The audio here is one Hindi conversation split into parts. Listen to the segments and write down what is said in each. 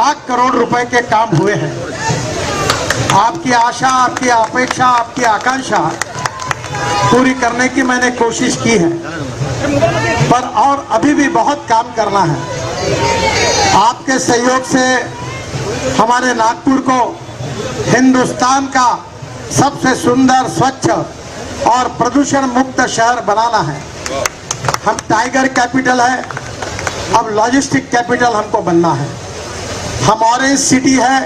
लाख करोड़ रुपए के काम हुए हैं। आपकी आशा, आपकी अपेक्षा, आपकी आकांक्षा पूरी करने की मैंने कोशिश की है, पर और अभी भी बहुत काम करना है। आपके सहयोग से हमारे नागपुर को हिंदुस्तान का सबसे सुंदर, स्वच्छ और प्रदूषण मुक्त शहर बनाना है। हम टाइगर कैपिटल है, अब लॉजिस्टिक कैपिटल हमको बनना है। हम ऑरेंज सिटी है,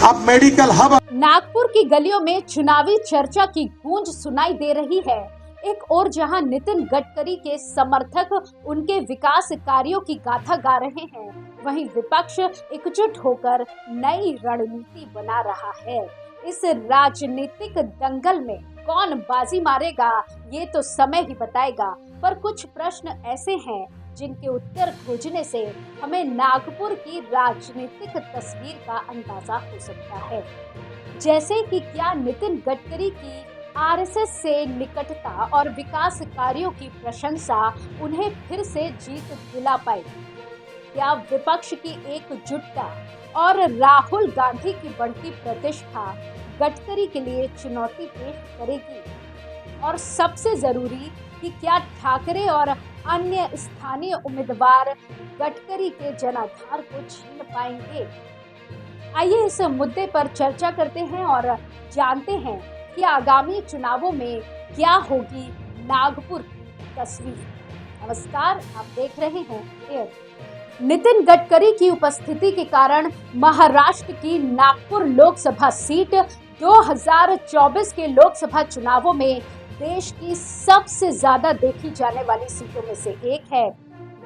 अब मेडिकल हब। नागपुर की गलियों में चुनावी चर्चा की गूंज सुनाई दे रही है। एक और जहां नितिन गडकरी के समर्थक उनके विकास कार्यों की गाथा गा रहे हैं, वहीं विपक्ष एकजुट होकर नई रणनीति बना रहा है। इस राजनीतिक दंगल में कौन बाजी मारेगा ये तो समय ही बताएगा, पर कुछ प्रश्न ऐसे हैं जिनके उत्तर खोजने से हमें नागपुर की राजनीतिक तस्वीर का अंदाजा हो सकता है। जैसे कि क्या नितिन गडकरी की आरएसएस से निकटता और विकास कार्यों की प्रशंसा उन्हें फिर से जीत दिला पाएगी? क्या विपक्ष की एकजुटता और राहुल गांधी की बढ़ती प्रतिष्ठा गडकरी के लिए चुनौती पेश करेगी? और सबसे जरूरी कि क्या ठाकरे और अन्य स्थानीय उम्मीदवार गडकरी के जनाधार को छीन पाएंगे? आइए इस मुद्दे पर चर्चा करते हैं और जानते हैं कि आगामी चुनावों में क्या होगी नागपुर की तस्वीर। नमस्कार, आप देख रहे हैं एयर। नितिन गडकरी की उपस्थिति के कारण महाराष्ट्र की नागपुर लोकसभा सीट 2024 के लोकसभा चुनावों में देश की सबसे ज्यादा देखी जाने वाली सीटों में से एक है।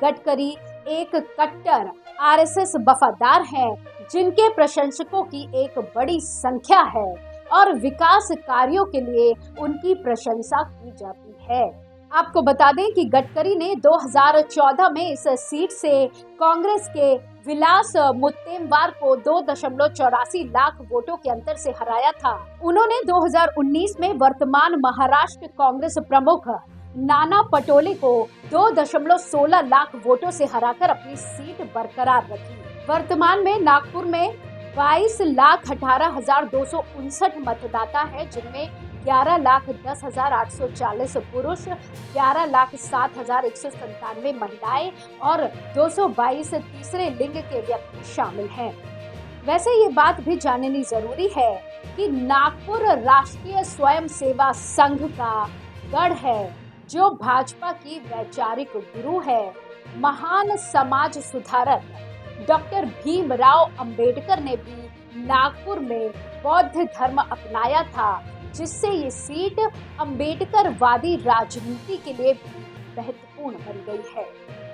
गडकरी एक कट्टर आरएसएस वफादार हैं, जिनके प्रशंसकों की एक बड़ी संख्या है और विकास कार्यों के लिए उनकी प्रशंसा की जाती है। आपको बता दें कि गडकरी ने 2014 में इस सीट से कांग्रेस के विलास मुत्तेमवार को 2.84 लाख वोटों के अंतर से हराया था। उन्होंने 2019 में वर्तमान महाराष्ट्र कांग्रेस प्रमुख नाना पटोले को 2.16 लाख वोटों से हराकर अपनी सीट बरकरार रखी। वर्तमान में नागपुर में 22,18,259 मतदाता है, जिनमें 11,10,840 पुरुष, 11,07,197 महिलाएं और 222 तीसरे लिंग के व्यक्ति शामिल हैं। वैसे ये बात भी जाननी जरूरी है कि नागपुर राष्ट्रीय स्वयं सेवा संघ का गढ़ है, जो भाजपा की वैचारिक गुरु है। महान समाज सुधारक डॉक्टर भीमराव अंबेडकर ने भी नागपुर में बौद्ध धर्म अपनाया था, जिससे ये सीट अंबेडकरवादी राजनीति के लिए भी महत्वपूर्ण बन गई है।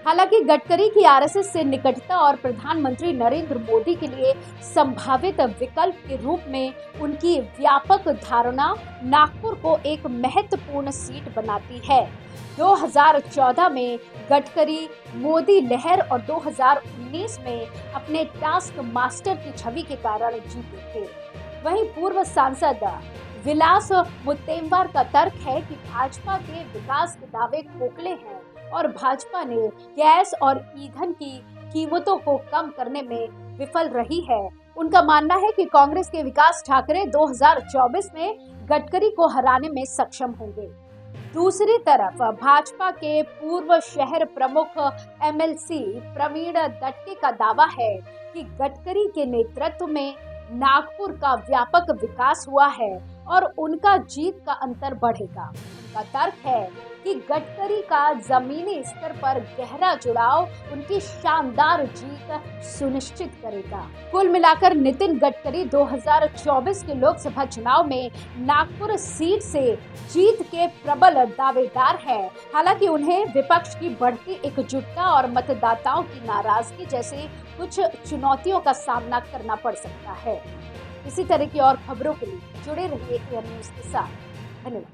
हालांकि गडकरी की आरएसएस से निकटता और प्रधानमंत्री नरेंद्र मोदी के लिए संभावित विकल्प के रूप में उनकी व्यापक धारणा नागपुर को एक महत्वपूर्ण सीट बनाती है। 2014 में गडकरी मोदी लहर और 2019 में अपने टास्क मास्टर की छवि के कारण जीते थे। वहीं पूर्व सांसद विलास मुत्तेमवार का तर्क है कि भाजपा के विकास के दावे खोखले हैं और भाजपा ने गैस और ईंधन की कीमतों को कम करने में विफल रही है। उनका मानना है कि कांग्रेस के विकास ठाकरे 2024 में गडकरी को हराने में सक्षम होंगे। दूसरी तरफ भाजपा के पूर्व शहर प्रमुख एमएलसी प्रवीण दट्टे का दावा है कि गडकरी के नेतृत्व में नागपुर का व्यापक विकास हुआ है और उनका जीत का अंतर बढ़ेगा। उनका तर्क है कि गडकरी का जमीनी स्तर पर गहरा जुड़ाव उनकी शानदार जीत सुनिश्चित करेगा। कुल मिलाकर नितिन गडकरी 2024 के लोकसभा चुनाव में नागपुर सीट से जीत के प्रबल दावेदार हैं। हालांकि उन्हें विपक्ष की बढ़ती एकजुटता और मतदाताओं की नाराजगी जैसे कुछ चुनौतियों का सामना करना पड़ सकता है। इसी तरह की और खबरों के लिए जुड़े रहिए एयर न्यूज के साथ। धन्यवाद।